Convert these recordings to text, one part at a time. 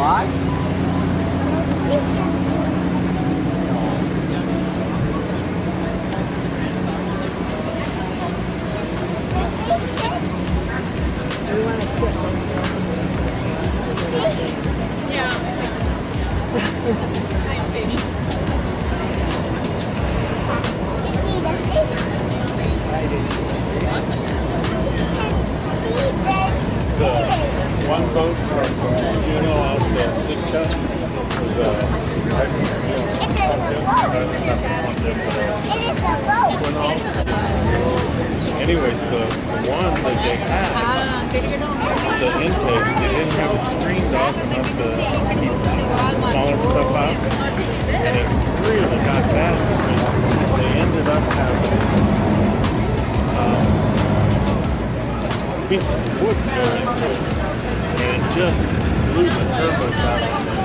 Why? One boat from Juneau out to Sitka was anyways, the one that they had, the intake, they didn't have it screened off enough to keep smaller stuff out, and it really got bad. They ended up having pieces of wood go into it, and just blew the turbos out of it.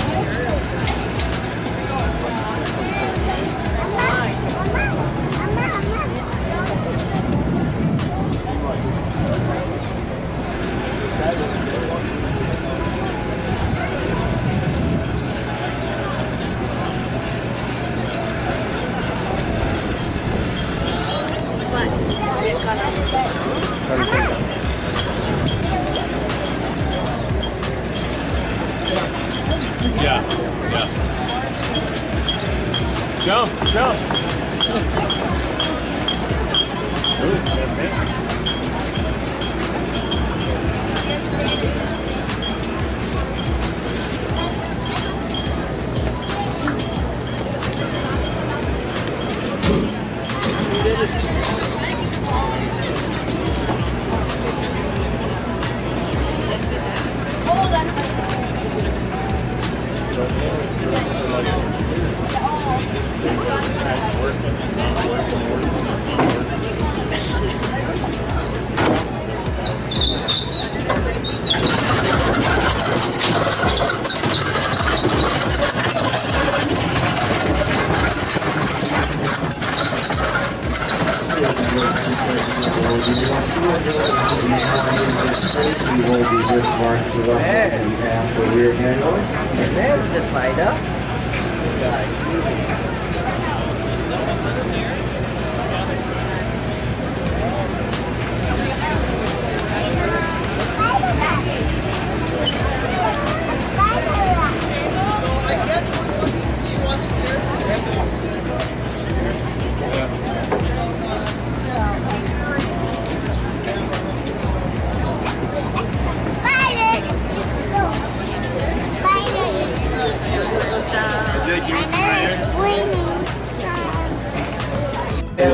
Yeah. Jump. Ooh, that missed.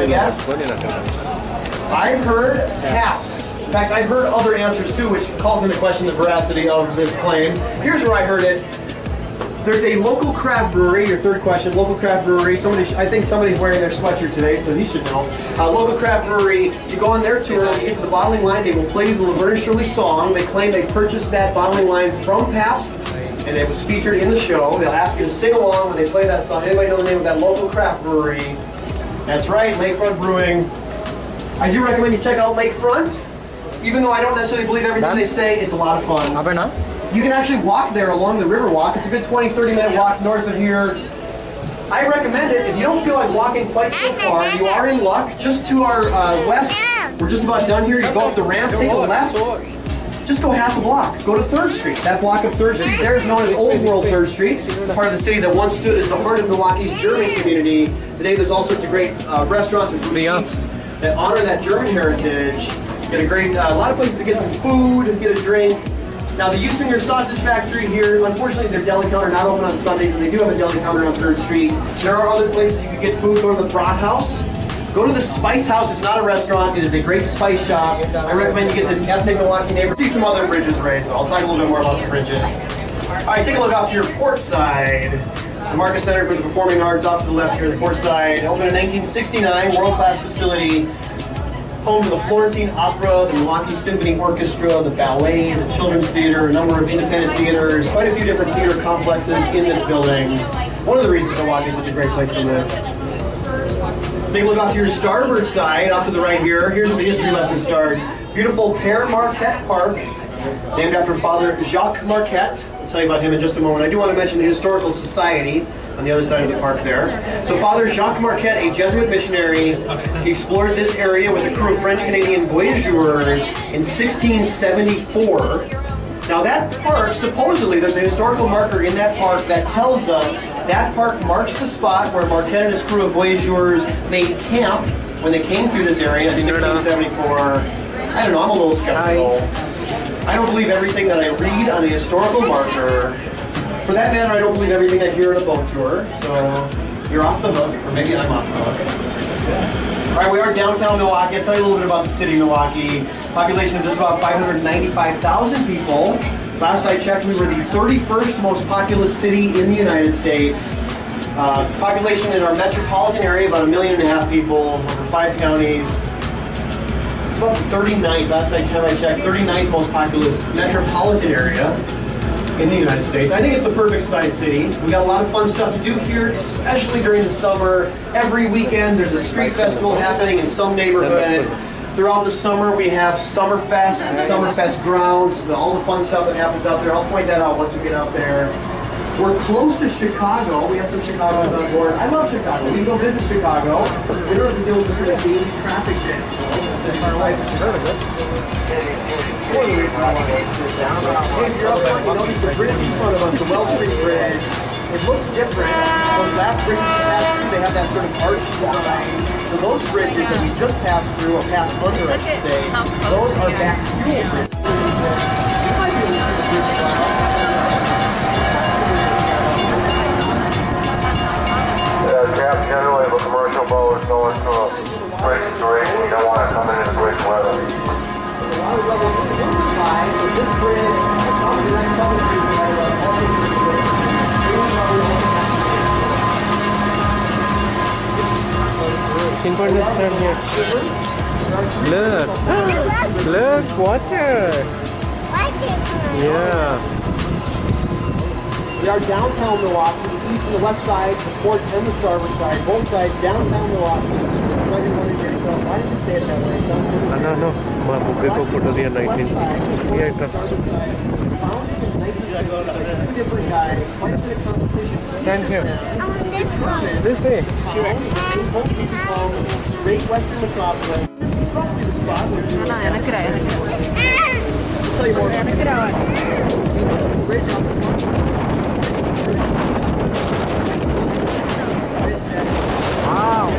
Yes, I've heard caps. In fact, I've heard other answers too, which calls into question the veracity of this claim. Here's where I heard it. There's a local craft brewery, your third question, local craft brewery. I think somebody's wearing their sweatshirt today, so he should know. Local craft brewery, you go on their tour, you get to the bottling line, they will play the Laverne and Shirley song. They claim they purchased that bottling line from Pabst, and it was featured in the show. They'll ask you to sing along when they play that song. Anybody know the name of that local craft brewery? That's right, Lakefront Brewing. I do recommend you check out Lakefront. Even though I don't necessarily believe everything they say, it's a lot of fun. You can actually walk there along the Riverwalk. It's a good 20-30 minute walk north of here. I recommend it. If you don't feel like walking quite so far, you are in luck. Just to our west, we're just about done here. You go up the ramp, take a left. Just go half a block. Go to 3rd Street. That block of 3rd Street there is known as Old World 3rd Street. It's part of the city that once stood as the heart of Milwaukee's German community. Today there's all sorts of great restaurants and boutiques that honor that German heritage. Get a lot of places to get some food, get a drink. Now the Usinger Sausage Factory here, unfortunately their deli counter not open on Sundays, and they do have a deli counter on 3rd Street. There are other places you can get food. Go to the Brat House. Go to the Spice House. It's not a restaurant. It is a great spice shop. I recommend you get the ethnic Milwaukee neighborhood. See some other bridges, Ray, so I'll talk a little bit more about the bridges. All right, take a look off to your port side. The Marcus Center for the Performing Arts off to the left here, the port side. Opened in 1969, world-class facility. Home to the Florentine Opera, the Milwaukee Symphony Orchestra, the ballet, the Children's Theater, a number of independent theaters, quite a few different theater complexes in this building. One of the reasons Milwaukee is such a great place to live. Take a look off to your starboard side, off to the right here. Here's where the history lesson starts. Beautiful Pear Marquette Park named after Father Jacques Marquette. I'll tell you about him in just a moment. I do want to mention the Historical Society on the other side of the park there. So Father Jacques Marquette, a Jesuit missionary, he explored this area with a crew of French-Canadian voyageurs in 1674. Now that park, supposedly, there's a historical marker in that park that tells us that park marks the spot where Marquette and his crew of voyageurs made camp when they came through this area in 1674. I don't know, I'm a little skeptical. I don't believe everything that I read on a historical marker. For that matter, I don't believe everything I hear on a boat tour. So you're off the hook, or maybe I'm off the hook. All right, we are downtown Milwaukee. I'll tell you a little bit about the city of Milwaukee. Population of just about 595,000 people. Last I checked, we were the 31st most populous city in the United States. Population in our metropolitan area, about 1.5 million people, over 5 counties. It's about the 39th, last time I checked, 39th most populous metropolitan area in the United States. I think it's the perfect size city. We got a lot of fun stuff to do here, especially during the summer. Every weekend there's a street festival happening in some neighborhood. Throughout the summer we have Summerfest, the Summerfest grounds, all the fun stuff that happens out there. I'll point that out once we get out there. We're close to Chicago. We have some Chicagoans on board. I love Chicago. We can go visit Chicago. We don't have to deal with the sort of daily traffic jam. That's our life. Heard of it. One of the reasons I want to sit down. If you're up front, you notice the bridge in front of us, the Well Street Bridge. It looks different. Those last bridges we passed through, they have that sort of arch design. So those bridges that we just passed through, or passed under, I should say, those are backsial bridges. You might be able to see the bridge now. Generally, if a commercial boat is going to a bridge situation, you don't want to come into the bridge weather. A lot of levels of inside, so this bridge, probably the next couple of bridges, Look, water. Yeah. We are downtown Milwaukee, the east and the west side, the port and the starboard side, both sides, downtown Milwaukee. You might be wondering to yourself, why did you say it that way? No. Mabukay ko photo diyan 19. Yeah, ito. Founded in 1960, two different guys, quite a bit of competition. Stand here. This one. This way. Great Western Metropolis. Probably the spot where you will tell you more about it. Great job. Wow.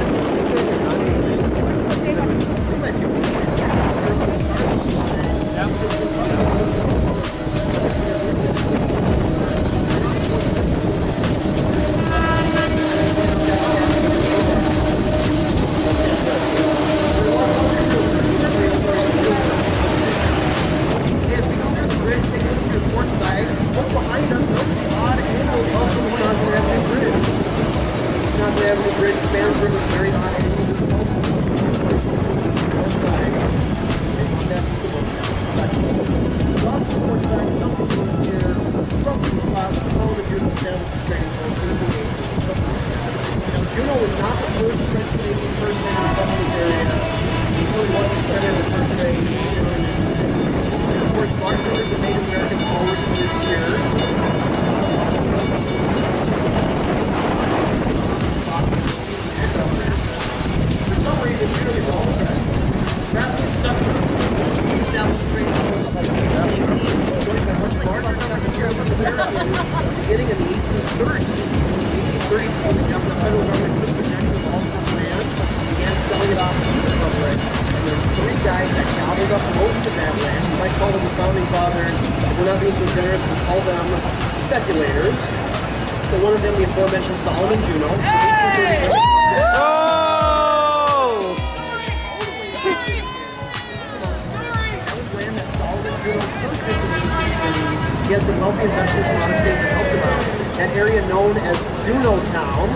He had some wealthy investors from out of state that helped him out. That area known as Juneau Town.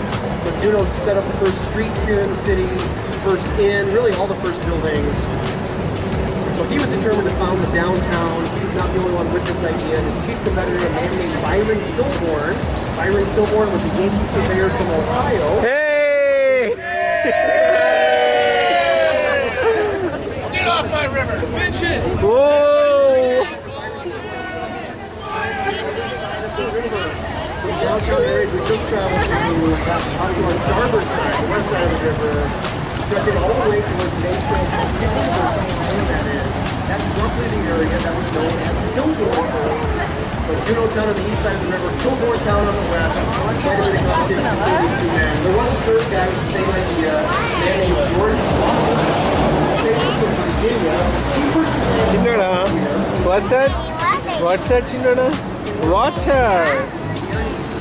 So Juneau set up the first streets here in the city, first inn, really all the first buildings. So he was determined to found the downtown. He was not the only one with this idea. His chief competitor, a man named Byron Kilbourne. Byron Kilbourne was a Yankee surveyor from Ohio. Hey! Get off my river, bitches! Whoa! On to our starboard side, the west side of the river, stretching all the way towards Mason, that is. That's roughly the area that was known as Kilgore. So Juneau Town on the east side of the river, Kilgore Town on the west. Quite a bit of competition between these two men. There was a third guy with the same idea, a man named George Walker, from Virginia. He purchased Chinada, what's that? What's that, Chinada? Water.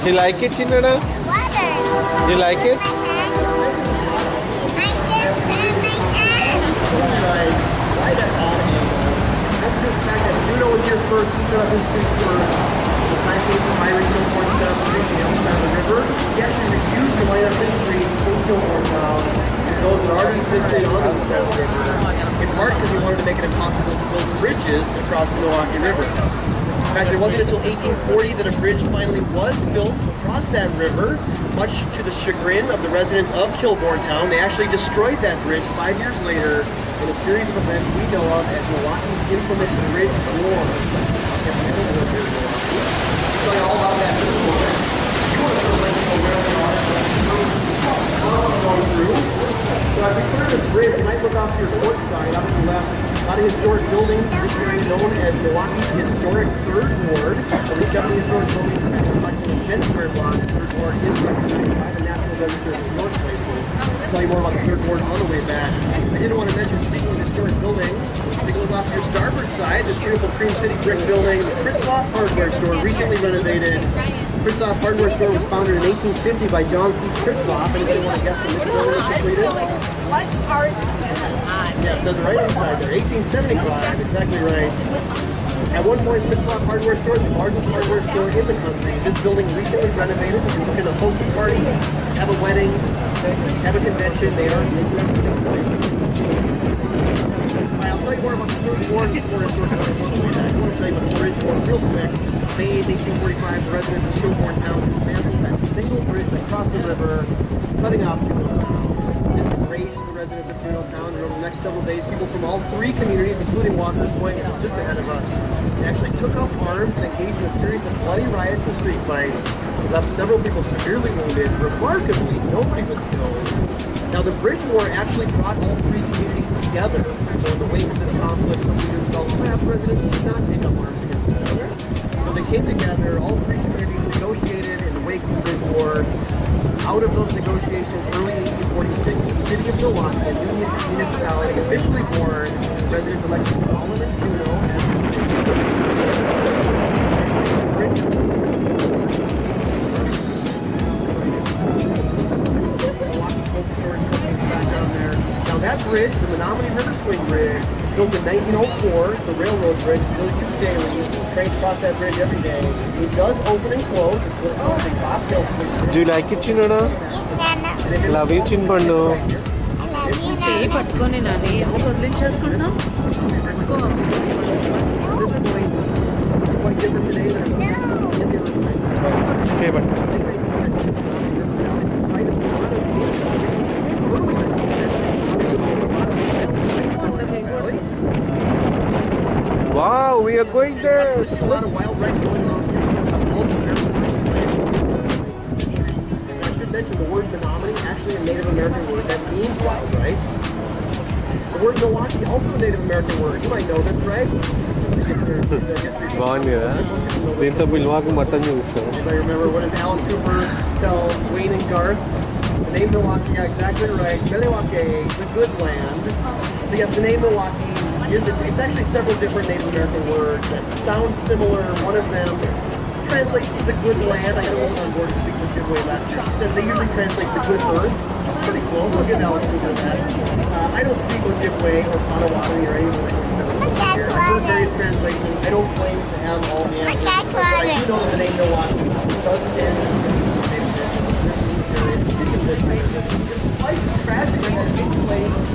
Do you like it, Chinada? Do you like it? right at odd angle. That's the fact that Juneau was here first, he set up his street first. The plantation of Myron Kilgore set up the street on the other side of the river. He actually refused to light up his street in Kilgore Town, and those that already existed on the side of the river, in part because he wanted to make it impossible to build bridges across the Milwaukee River. In fact, it wasn't until 1840 that a bridge finally was built across that river, much to the chagrin of the residents of Kilgore Town. They actually destroyed that bridge 5 years later in a series of events we know of as Milwaukee's infamous Bridge War. So all about that this morning. You want to put a link to where we are going through. So as we clear this bridge, you might look off to your port side, up to the left. A lot of historic buildings, this area known as Milwaukee's Historic Third Ward. So these 70 historic buildings are approximately 10 square blocks. The Third Ward is represented by the National Register of Historic Places. I'll tell you more about the Third Ward on the way back. I didn't want to mention, speaking of historic buildings, take a look off to your starboard side, this beautiful Cream City brick building, the Kritzloff Hardware Store, recently renovated. Kritzloff Hardware Store was founded in 1850 by John C. Kritzloff. Anybody want to guess when this building was completed? What part? Yeah, it says right inside there, 1875, exactly right. At one point, Kritzloff Hardware Store, the largest hardware store in the country. This building recently renovated. You can look at a host a party, have a wedding, have a convention. They are. I'll tell you more about the Third Ward and the Florida Store. I want to tell you about the Bridge Ward real quick. May 1845, the residents of Kilgore Town dismantled that single bridge that crossed the river, cutting off Juneau Town. This enraged the residents of Juneau Town, and over the next several days, people from all three communities, including Walker's Point, which is just ahead of us, they actually took up arms and engaged in a series of bloody riots and street fights. It left several people severely wounded. Remarkably, nobody was killed. Now, the Bridge War actually brought all three communities together. So in the wake of this conflict, some leaders felt perhaps residents should not take up arms against each other. So they came together, all three communities negotiated in the wake of the Bridge War. Out of those negotiations, early 1846, the city of Milwaukee, a new municipality, officially born. Residents elected Solomon Juneau Now that bridge, the Menominee River Swing Bridge, built in 1904, the railroad bridge, still used daily. Trains cross that bridge every day. It does open and close. It's built on the top hill. Do you like it, Chinada? Love you, Chinpandu. చెయ్యి పట్టుకొని నాని ఎందుకు వదిలించేసుకుంటున్నాం పట్టుకో Quite different today than Okay, but wow, we are going there. There's a lot of wild rice going on. I should mention the word Menominee, actually a Native American word that means wild rice. The word Milwaukee, also a Native American word. You might know this, right? బాగుంది కదా దీంతో Milwaukee మొత్తం చూస్తాం. Anybody remember what does Alan Cooper tell Wayne and Garth? The name Milwaukee, yeah, exactly right. Milwaukee, the good land. So yes, the name Milwaukee it's actually several different Native American words that sound similar. One of them translates to the good land. I had a woman on board to speak with Ojibwe last year. She said they usually translate the good earth. Pretty cool. We'll give Alex Cooper that. I don't speak Ojibwe or Potawatomi or anything like that. I've heard various translations. I don't claim to have all the answers. But I do know that the name Milwaukee does stand for life is tragic that takes place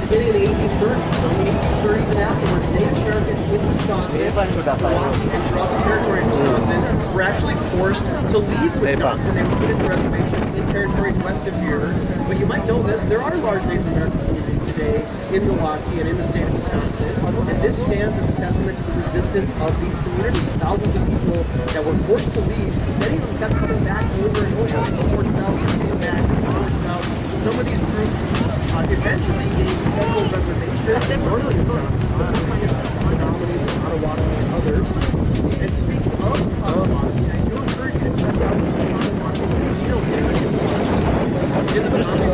beginning in the 1830s. So in the 1830s and afterwards, Native Americans in Wisconsin, Milwaukee, and throughout the territory of Wisconsin were actually forced to leave Wisconsin. They were put into reservations in territories west of here. But you might know this, there are large Native American communities today in Milwaukee and in the state of Wisconsin. And this stands as a testament to the resistance of these communities. Thousands of people that were forced to leave, many of them kept coming back over and over. 4,000 came back, 4,000. Some of these groups eventually gained federal reservations in northern anomalies in Ottawa and others. And speaking of Ottawa, I do encourage you to check out the Ottawa Casino area. In the Vamsi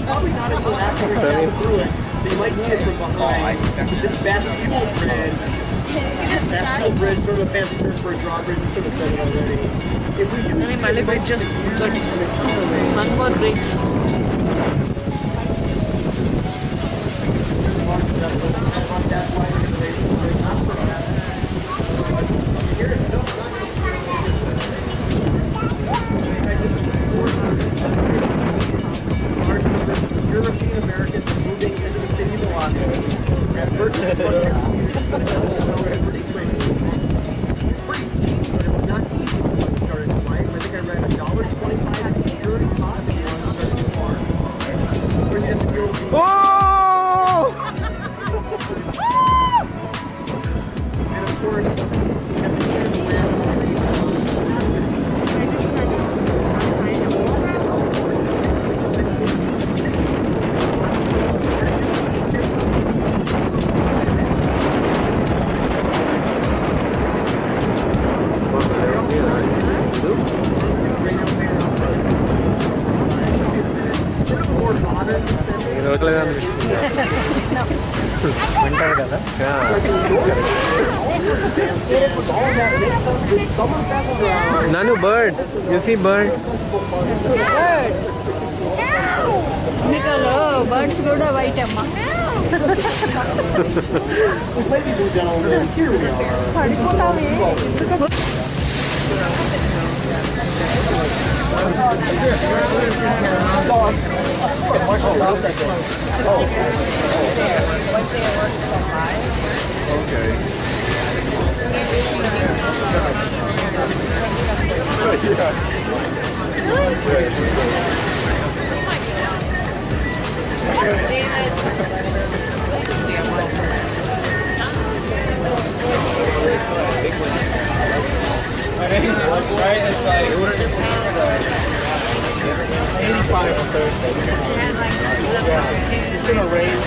probably not until after we down through it. So you might see it from behind. This basketball bridge, sort of a fancy term for a drawbridge, we sort of said it already. If we do Mali bridge just got one more bridge. European Americans moving into the city of Milwaukee and purchased pretty quickly. Pretty cheap, but it was not easy when we started to buy it. I think I read $1.25 security cost if you want to start to farm. Oh! And of course, Nanu, bird. You see bird? Birds. Nicolo, birds good white amma. ladies and gentlemen, here we are. Right? It's like 85 on Thursday. Yeah. It's gonna raise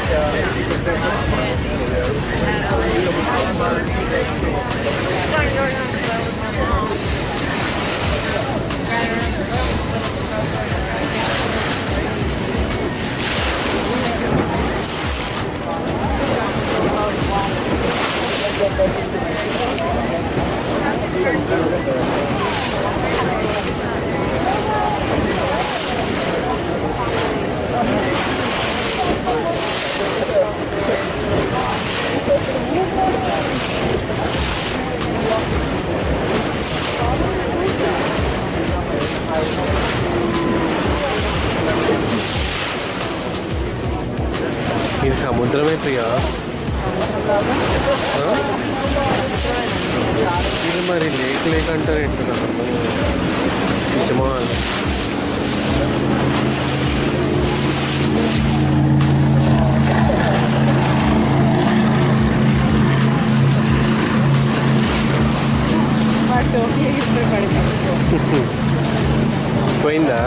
ఇది సముద్రమే ప్రియా ఇది మరి lake lake అంటారు ఏంటి నాకు నిజమా పోయిందా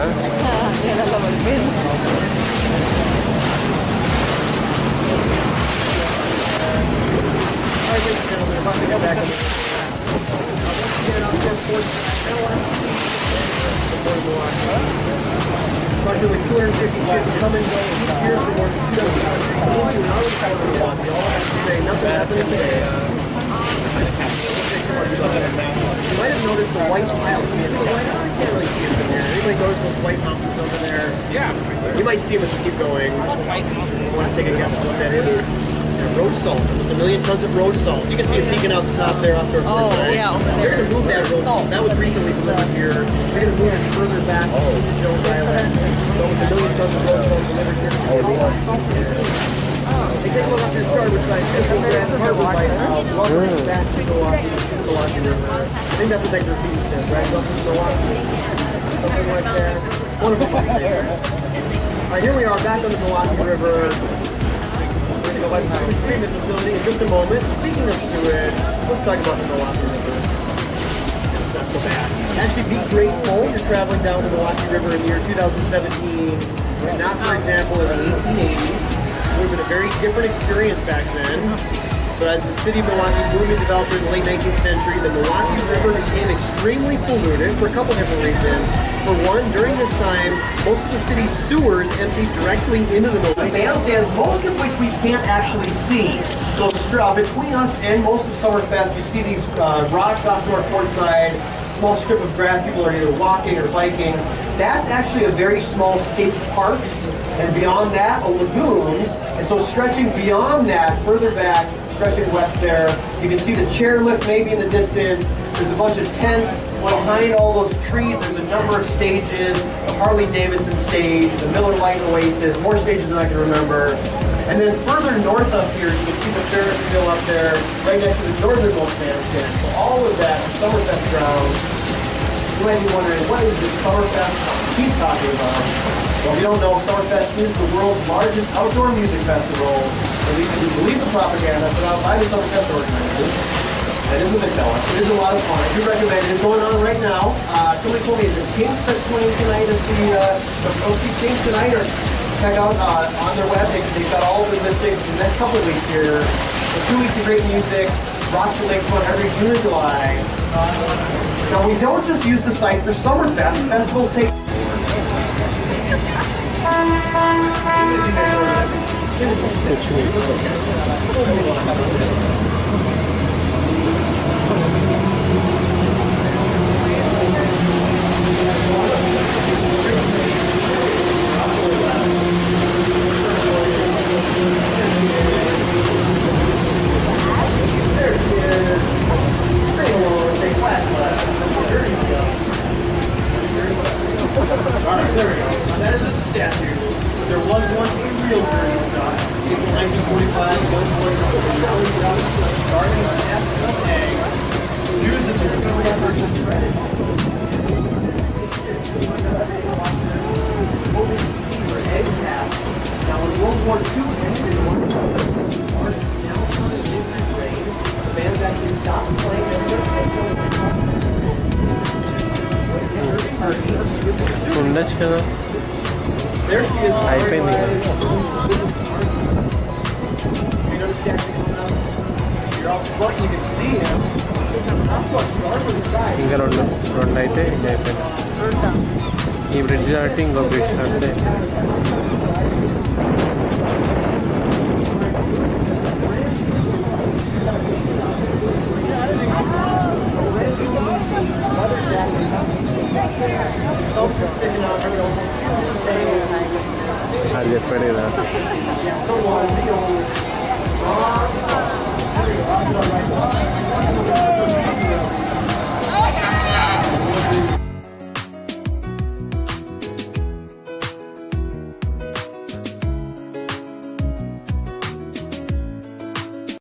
Approximately 250 ships come and go here for more than 2 nothing happening today. You might have noticed the white tiles. You can't really see it from here. Anybody notice those white mountains over there? Yeah. You might see them as we keep going. You want to take a guess at what that is? road salt. Almost 1 million tons of road salt. You can see it peeking out the top there off to our Oh, side. yeah, over They're there. going to move that road salt. That was recently delivered here. They're going to move it further back to Jones Island. So with 1 million tons of road salt delivered here. Hey, take a look up this starboard side. Grand Harbor Lighthouse. Welcome back to Milwaukee River. I think that's what they repeat says, right? Welcome to Milwaukee. Something like that. Wonderful place there. All right, here we are back on the Milwaukee River. We're going to go by the sewage treatment facility in just a moment. Speaking of sewage, let's talk about the Milwaukee River. It's not so bad. Actually, be grateful you're traveling down the Milwaukee River in the year 2017, not, for example, in the 1880s. It would have been a very different experience back then. But as the city of Milwaukee grew and developed in the late 19th century, the Milwaukee River became extremely polluted for a couple different reasons. For one, during this time, most of the city's sewers emptied directly into the Milwaukee. Bandstands, most of which we can't actually see. So between us and most of Summerfest, you see these rocks off to our port side, small strip of grass people are either walking or biking. That's actually a very small skate park. And beyond that, a lagoon. And so stretching beyond that, further back, stretching west there, you can see the chairlift maybe in the distance. There's a bunch of tents behind all those trees. There's a number of stages, the Harley-Davidson stage, the Miller Lite Oasis, more stages than I can remember. And then further north up here, you can see the Ferris wheel up there, right next to the northernmost bandstand. So all of that is Summerfest grounds. You might be wondering, what is this Summerfest he's talking about? Well, if you don't know, Summerfest is the world's largest outdoor music festival, at least if you believe the propaganda put out by the Summerfest organizers. That is what they tell us. It is a lot of fun. I do recommend it. It's going on right now. Somebody told me, is it Kings that's playing tonight at the Vamsi Kings tonight? Or check out on their web. They've got all of the listings for the next couple of weeks here. So 2 weeks of great music. Rocks the lakefront every June and July. Now, we don't just use the site for Summerfest. Festivals take... Alright, there we go. That is just a statue. There was once a real Jersey stock. April 1945, young boys starting an SLA. Used as a discovery effort to spread it. Eggs hatch. Now in World War II, the bands actually stopped playing ఉండొచ్చు కదా అయిపోయింది కదా ఇంకా రెండు అయితే ఇది అయిపోయింది ఈ బ్రిడ్జ్ దాటి ఇంకో బ్రిడ్జ్ దాటితే అది చెప్పాడు కదా